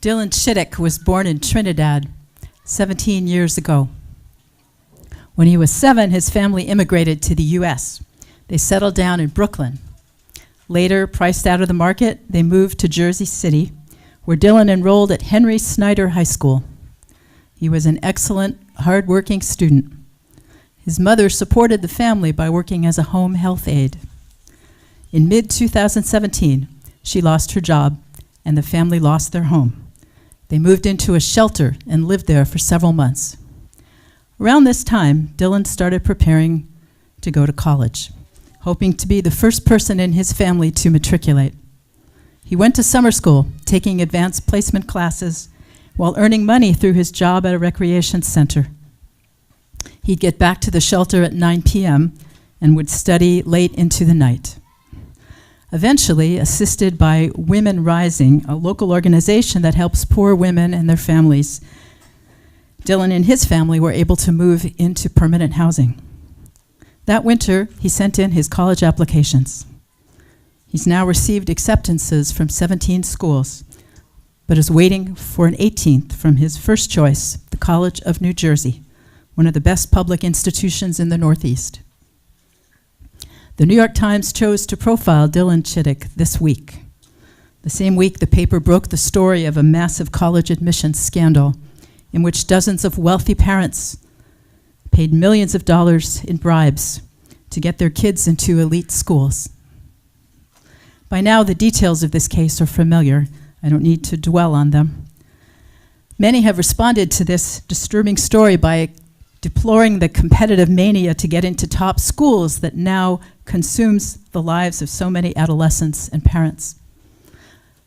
Dylan Chittick was born in Trinidad 17 years ago. When he was 7, his family immigrated to the U.S. They settled down in Brooklyn. Later, priced out of the market, they moved to Jersey City, where Dylan enrolled at Henry Snyder High School. He was an excellent, hard-working student. His mother supported the family by working as a home health aide. In mid-2017, she lost her job, and the family lost their home. They moved into a shelter and lived there for several months. Around this time, Dylan started preparing to go to college, hoping to be the first person in his family to matriculate. He went to summer school, taking advanced placement classes while earning money through his job at a recreation center. He'd get back to the shelter at 9 p.m. and would study late into the night. Eventually, assisted by Women Rising, a local organization that helps poor women and their families, Dylan and his family were able to move into permanent housing. That winter, he sent in his college applications. He's now received acceptances from 17 schools, but is waiting for an 18th from his first choice, the College of New Jersey, one of the best public institutions in the Northeast. The New York Times chose to profile Dylan Chittick this week. The same week, the paper broke the story of a massive college admissions scandal in which dozens of wealthy parents paid millions of dollars in bribes to get their kids into elite schools. By now, the details of this case are familiar. I don't need to dwell on them. Many have responded to this disturbing story by deploring the competitive mania to get into top schools that now consumes the lives of so many adolescents and parents.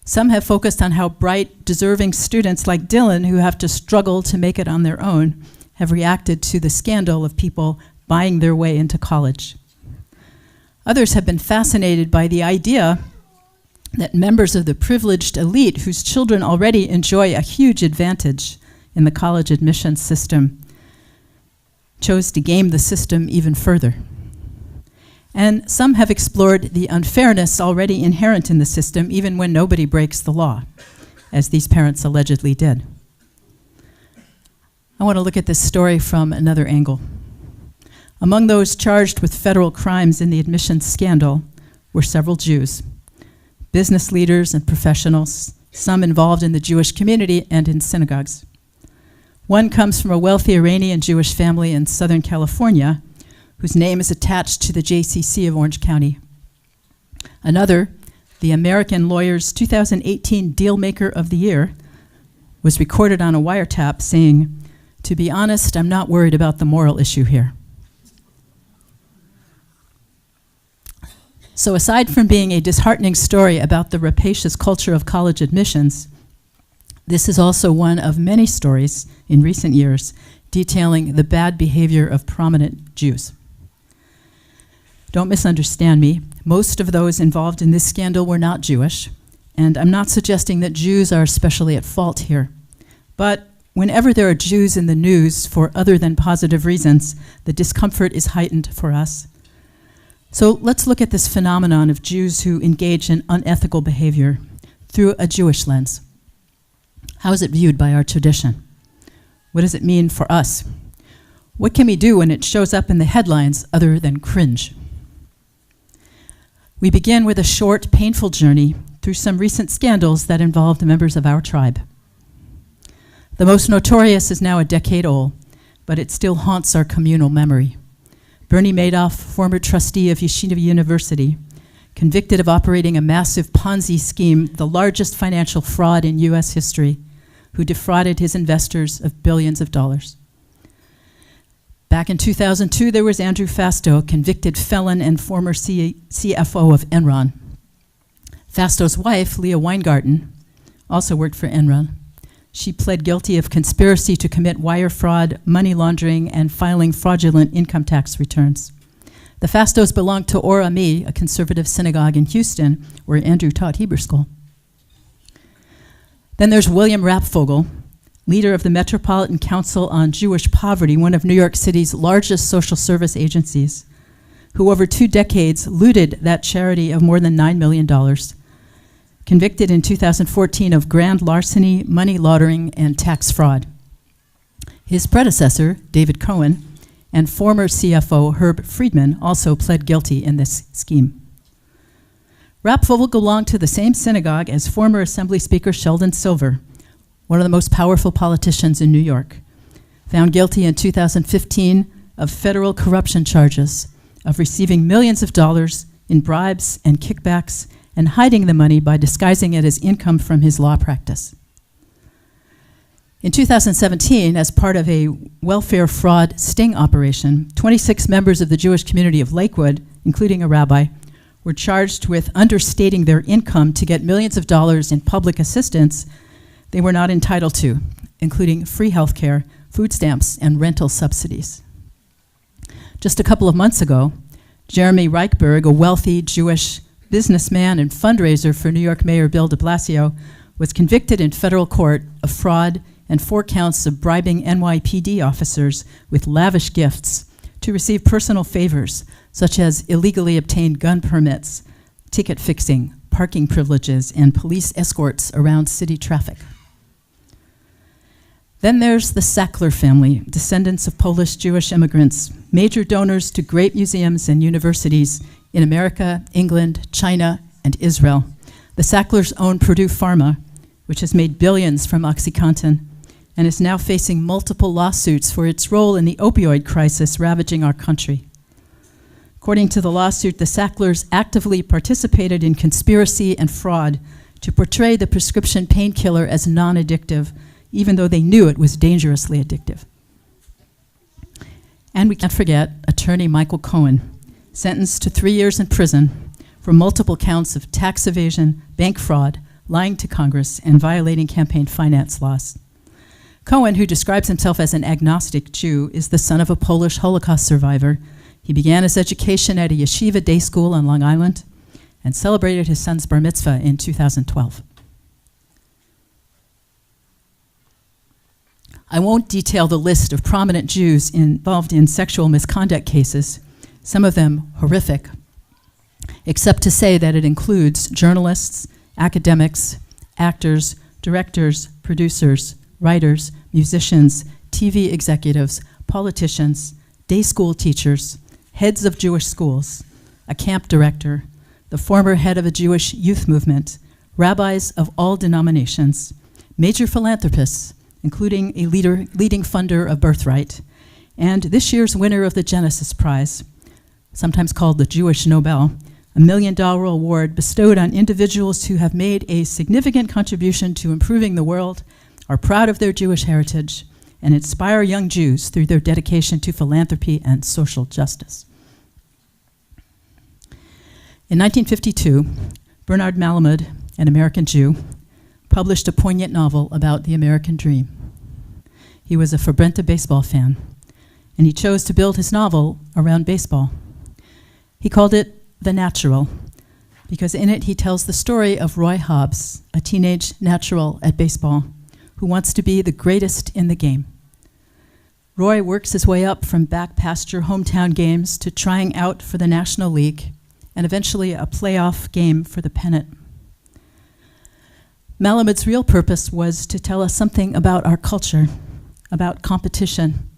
Some have focused on how bright, deserving students like Dylan, who have to struggle to make it on their own, have reacted to the scandal of people buying their way into college. Others have been fascinated by the idea that members of the privileged elite, whose children already enjoy a huge advantage in the college admissions system, chose to game the system even further. And some have explored the unfairness already inherent in the system, even when nobody breaks the law, as these parents allegedly did. I want to look at this story from another angle. Among those charged with federal crimes in the admissions scandal were several Jews, business leaders and professionals, some involved in the Jewish community and in synagogues. One comes from a wealthy Iranian Jewish family in Southern California, whose name is attached to the JCC of Orange County. Another, the American Lawyer's 2018 Dealmaker of the Year, was recorded on a wiretap saying, "To be honest, I'm not worried about the moral issue here." So aside from being a disheartening story about the rapacious culture of college admissions, this is also one of many stories in recent years detailing the bad behavior of prominent Jews. Don't misunderstand me. Most of those involved in this scandal were not Jewish, and I'm not suggesting that Jews are especially at fault here. But whenever there are Jews in the news for other than positive reasons, the discomfort is heightened for us. So let's look at this phenomenon of Jews who engage in unethical behavior through a Jewish lens. How is it viewed by our tradition? What does it mean for us? What can we do when it shows up in the headlines other than cringe? We begin with a short, painful journey through some recent scandals that involved members of our tribe. The most notorious is now a decade old, but it still haunts our communal memory. Bernie Madoff, former trustee of Yeshiva University, convicted of operating a massive Ponzi scheme, the largest financial fraud in U.S. history, who defrauded his investors of billions of dollars. Back in 2002, there was Andrew Fastow, convicted felon and former CFO of Enron. Fastow's wife, Leah Weingarten, also worked for Enron. She pled guilty of conspiracy to commit wire fraud, money laundering, and filing fraudulent income tax returns. The Fastows belonged to Or Ami, a conservative synagogue in Houston, where Andrew taught Hebrew school. Then there's William Rapfogel, leader of the Metropolitan Council on Jewish Poverty, one of New York City's largest social service agencies, who over 2 decades looted that charity of more than $9 million, convicted in 2014 of grand larceny, money laundering, and tax fraud. His predecessor, David Cohen, and former CFO Herb Friedman also pled guilty in this scheme. Rapfel belonged to the same synagogue as former Assembly Speaker Sheldon Silver, one of the most powerful politicians in New York, found guilty in 2015 of federal corruption charges of receiving millions of dollars in bribes and kickbacks and hiding the money by disguising it as income from his law practice. In 2017, as part of a welfare fraud sting operation, 26 members of the Jewish community of Lakewood, including a rabbi, were charged with understating their income to get millions of dollars in public assistance they were not entitled to, including free health care, food stamps, and rental subsidies. Just a couple of months ago, Jeremy Reichberg, a wealthy Jewish businessman and fundraiser for New York Mayor Bill de Blasio, was convicted in federal court of fraud and 4 counts of bribing NYPD officers with lavish gifts to receive personal favors, such as illegally obtained gun permits, ticket fixing, parking privileges, and police escorts around city traffic. Then there's the Sackler family, descendants of Polish Jewish immigrants, major donors to great museums and universities in America, England, China, and Israel. The Sacklers own Purdue Pharma, which has made billions from OxyContin, and is now facing multiple lawsuits for its role in the opioid crisis ravaging our country. According to the lawsuit, the Sacklers actively participated in conspiracy and fraud to portray the prescription painkiller as non-addictive, even though they knew it was dangerously addictive. And we can't forget attorney Michael Cohen, sentenced to 3 years in prison for multiple counts of tax evasion, bank fraud, lying to Congress, and violating campaign finance laws. Cohen, who describes himself as an agnostic Jew, is the son of a Polish Holocaust survivor. He began his education at a yeshiva day school on Long Island and celebrated his son's bar mitzvah in 2012. I won't detail the list of prominent Jews involved in sexual misconduct cases, some of them horrific, except to say that it includes journalists, academics, actors, directors, producers, writers, musicians, TV executives, politicians, day school teachers, heads of Jewish schools, a camp director, the former head of a Jewish youth movement, rabbis of all denominations, major philanthropists, including a leading funder of Birthright, and this year's winner of the Genesis Prize, sometimes called the Jewish Nobel, a $1 million award bestowed on individuals who have made a significant contribution to improving the world, are proud of their Jewish heritage, and inspire young Jews through their dedication to philanthropy and social justice. In 1952, Bernard Malamud, an American Jew, published a poignant novel about the American dream. He was a Fabrenta baseball fan, and he chose to build his novel around baseball. He called it The Natural, because in it he tells the story of Roy Hobbs, a teenage natural at baseball, who wants to be the greatest in the game. Roy works his way up from back pasture hometown games to trying out for the National League, and eventually a playoff game for the pennant. Malamud's real purpose was to tell us something about our culture, about competition,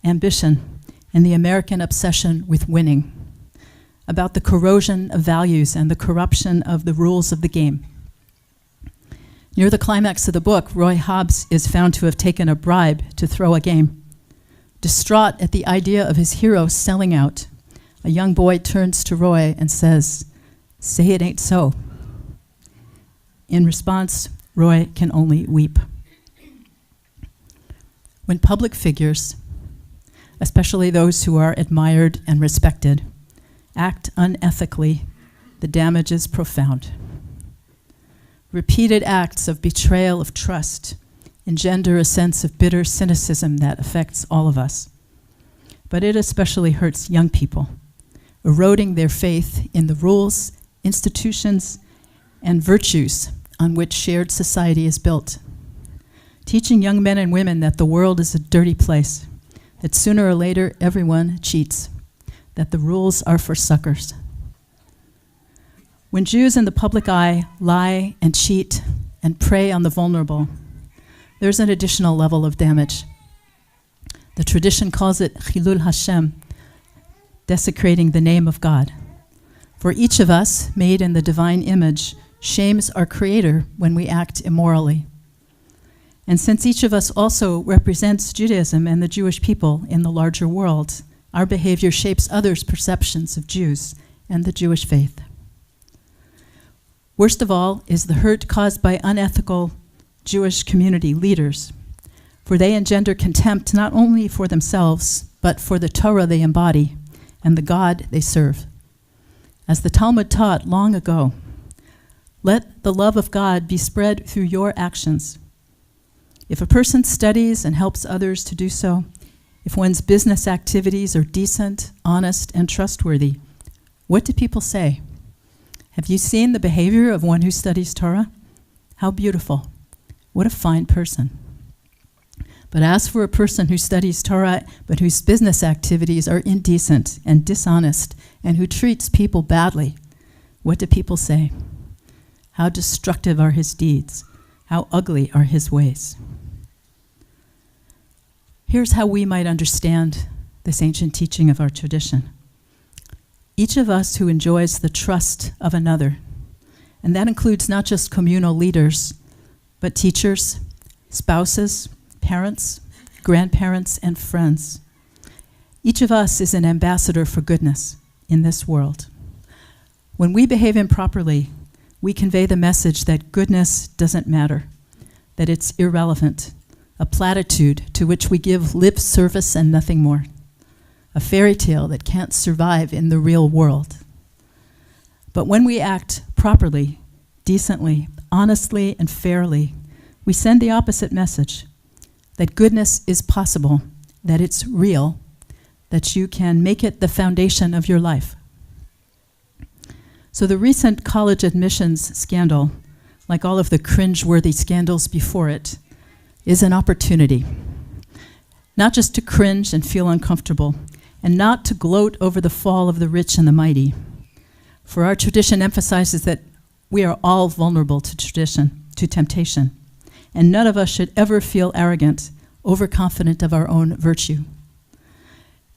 ambition, and the American obsession with winning, about the corrosion of values and the corruption of the rules of the game. Near the climax of the book, Roy Hobbs is found to have taken a bribe to throw a game. Distraught at the idea of his hero selling out, a young boy turns to Roy and says, "Say it ain't so." In response, Roy can only weep. When public figures, especially those who are admired and respected, act unethically, the damage is profound. Repeated acts of betrayal of trust engender a sense of bitter cynicism that affects all of us. But it especially hurts young people, eroding their faith in the rules, institutions, and virtues on which shared society is built. Teaching young men and women that the world is a dirty place, that sooner or later everyone cheats, that the rules are for suckers. When Jews in the public eye lie and cheat and prey on the vulnerable, there's an additional level of damage. The tradition calls it Chilul Hashem, desecrating the name of God. For each of us, made in the divine image, shames our Creator when we act immorally. And since each of us also represents Judaism and the Jewish people in the larger world, our behavior shapes others' perceptions of Jews and the Jewish faith. Worst of all is the hurt caused by unethical Jewish community leaders, for they engender contempt not only for themselves, but for the Torah they embody and the God they serve. As the Talmud taught long ago, let the love of God be spread through your actions. If a person studies and helps others to do so, if one's business activities are decent, honest, and trustworthy, what do people say? Have you seen the behavior of one who studies Torah? How beautiful. What a fine person. But as for a person who studies Torah, but whose business activities are indecent and dishonest, and who treats people badly, what do people say? How destructive are his deeds? How ugly are his ways? Here's how we might understand this ancient teaching of our tradition. Each of us who enjoys the trust of another, and that includes not just communal leaders, but teachers, spouses, parents, grandparents, and friends. Each of us is an ambassador for goodness in this world. When we behave improperly, we convey the message that goodness doesn't matter, that it's irrelevant, a platitude to which we give lip service and nothing more, a fairy tale that can't survive in the real world. But when we act properly, decently, honestly, and fairly, we send the opposite message, that goodness is possible, that it's real, that you can make it the foundation of your life. So the recent college admissions scandal, like all of the cringe-worthy scandals before it, is an opportunity, not just to cringe and feel uncomfortable, and not to gloat over the fall of the rich and the mighty. For our tradition emphasizes that we are all vulnerable to temptation, and none of us should ever feel arrogant, overconfident of our own virtue.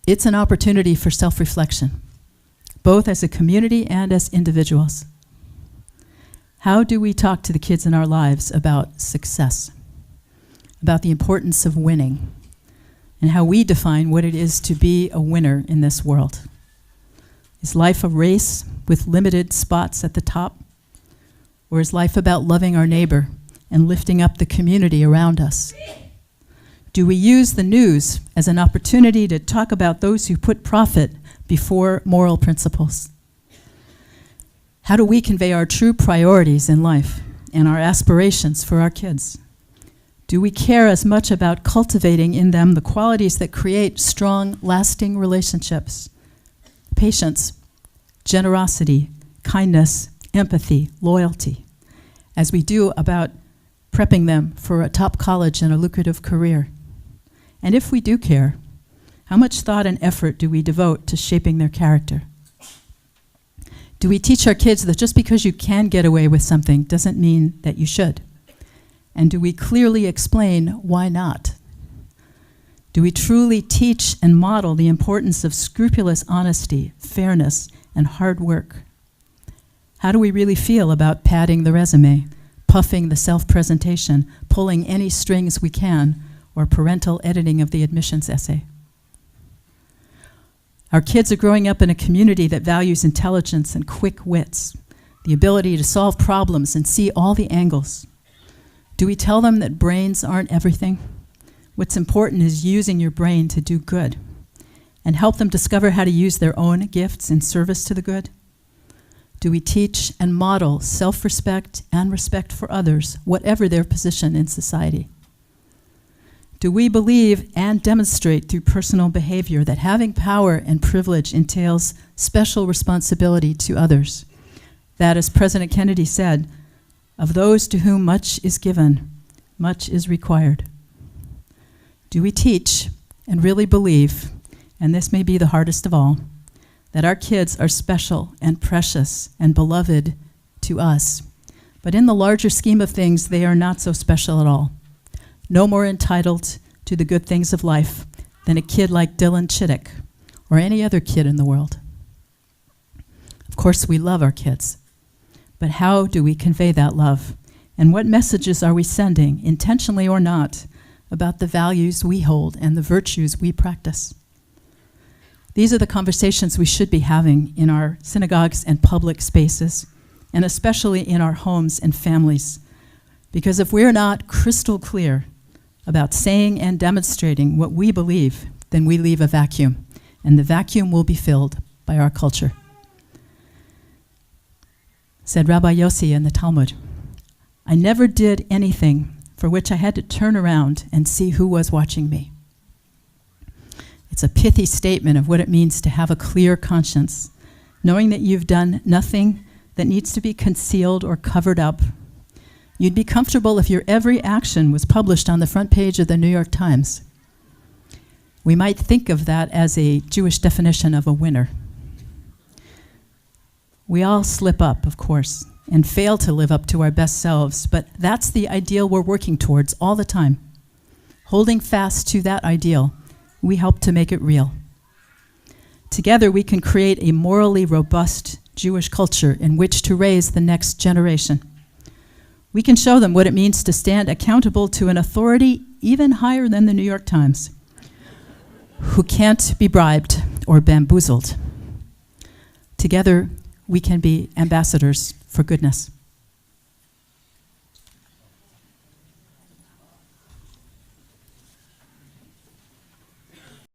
It's an opportunity for self-reflection, both as a community and as individuals. How do we talk to the kids in our lives about success, about the importance of winning, and how we define what it is to be a winner in this world? Is life a race with limited spots at the top? Or is life about loving our neighbor and lifting up the community around us? Do we use the news as an opportunity to talk about those who put profit before moral principles? How do we convey our true priorities in life and our aspirations for our kids? Do we care as much about cultivating in them the qualities that create strong, lasting relationships? Patience, generosity, kindness, empathy, loyalty, as we do about prepping them for a top college and a lucrative career? And if we do care, how much thought and effort do we devote to shaping their character? Do we teach our kids that just because you can get away with something doesn't mean that you should? And do we clearly explain why not? Do we truly teach and model the importance of scrupulous honesty, fairness, and hard work? How do we really feel about padding the resume, puffing the self-presentation, pulling any strings we can, or parental editing of the admissions essay? Our kids are growing up in a community that values intelligence and quick wits, the ability to solve problems and see all the angles. Do we tell them that brains aren't everything? What's important is using your brain to do good, and help them discover how to use their own gifts in service to the good? Do we teach and model self-respect and respect for others, whatever their position in society? Do we believe and demonstrate through personal behavior that having power and privilege entails special responsibility to others? That, as President Kennedy said, of those to whom much is given, much is required. Do we teach and really believe, and this may be the hardest of all, that our kids are special and precious and beloved to us. But in the larger scheme of things, they are not so special at all. No more entitled to the good things of life than a kid like Dylan Chittick or any other kid in the world. Of course, we love our kids, but how do we convey that love? And what messages are we sending, intentionally or not, about the values we hold and the virtues we practice? These are the conversations we should be having in our synagogues and public spaces, and especially in our homes and families. Because if we're not crystal clear about saying and demonstrating what we believe, then we leave a vacuum, and the vacuum will be filled by our culture. Said Rabbi Yossi in the Talmud, "I never did anything for which I had to turn around and see who was watching me." It's a pithy statement of what it means to have a clear conscience, knowing that you've done nothing that needs to be concealed or covered up. You'd be comfortable if your every action was published on the front page of the New York Times. We might think of that as a Jewish definition of a winner. We all slip up, of course, and fail to live up to our best selves, but that's the ideal we're working towards all the time. Holding fast to that ideal, we help to make it real. Together, we can create a morally robust Jewish culture in which to raise the next generation. We can show them what it means to stand accountable to an authority even higher than the New York Times, who can't be bribed or bamboozled. Together, we can be ambassadors for goodness.